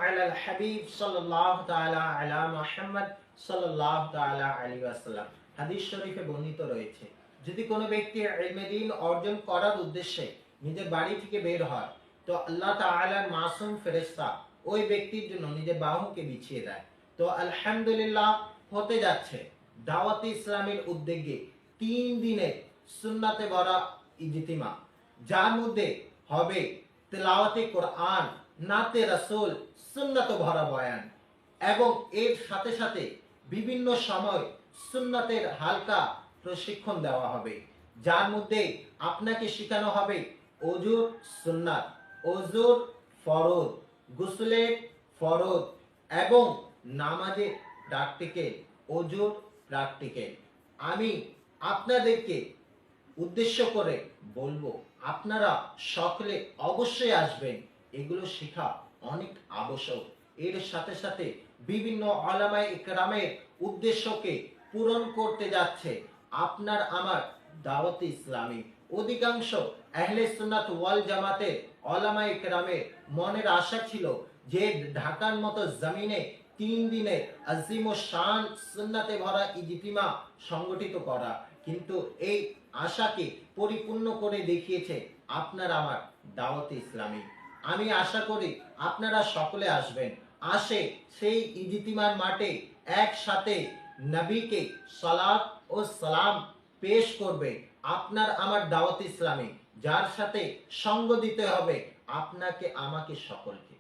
আলাল হাবিব সাল্লাল্লাহু তাআলা আলা মুহাম্মদ সাল্লাল্লাহু তাআলা আলাইহি ওয়াসাল্লাম। হাদিস শরীফে বর্ণিত রয়েছে, যদি কোনো ব্যক্তি ইলমে দ্বীন অর্জন করার উদ্দেশ্যে নিজের বাড়ি থেকে বের হয়, তো আল্লাহ তাআলার মাসুম ফেরেশতা ওই ব্যক্তির জন্য নিজের বাহুকে বিছিয়ে দেয়। তো আলহামদুলিল্লাহ, হতে যাচ্ছে দাওয়াতে ইসলামের উদ্যোগে 3 দিনের সুন্নাতে ভরা ইজতিমা, যার মধ্যে হবে তেলাওয়াতে কোরআন, নাতে রাসূল, সুন্নাতে ভরা বয়ান এবং এর সাথে সাথে বিভিন্ন সময় সুন্নাতের হালকা প্রশিক্ষণ দেওয়া হবে, যার মধ্যে আপনাকে শেখানো হবে ওযুর সুন্নাত, ওযুর ফরজ, গোসলের ফরজ এবং নামাজের প্র্যাকটিক্যাল, ওযুর প্র্যাকটিক্যাল। আমি আপনাদেরকে উদ্দেশ্য করে বলবো, আপনারা সকলে অবশ্যই আসবেন। এগুলো শেখা অনেক আবশ্যক। এর সাথে সাথে বিভিন্ন উলামায়ে ইকরামের উদ্দেশ্যকে পূরণ করতে যাচ্ছে আপনার আমার দাওয়াতে ইসলামী। অধিকাংশ আহলে সুন্নাত ওয়াল জামাতের উলামায়ে ইকরামের মনের আশা ছিল যে ঢাকার মতো জমিনে 3 দিনের আজিম ও শান সুন্নাতে ভরা ইজতিমা সংগঠিত করা, কিন্তু এই আশাকে পরিপূর্ণ করে দেখিয়েছে আপনার আমার দাওয়াতে ইসলামী। আমি আশা করি আপনারা সকলে আসবেন। আসে সেই ইজতিমার মাঠে একসাথে নবীকে সালাত ও সালাম পেশ করবে আপনার আমার দাওয়াতে ইসলামী, যার সাথে সঙ্গ দিতে হবে আপনাকে আমাকে সকলকে।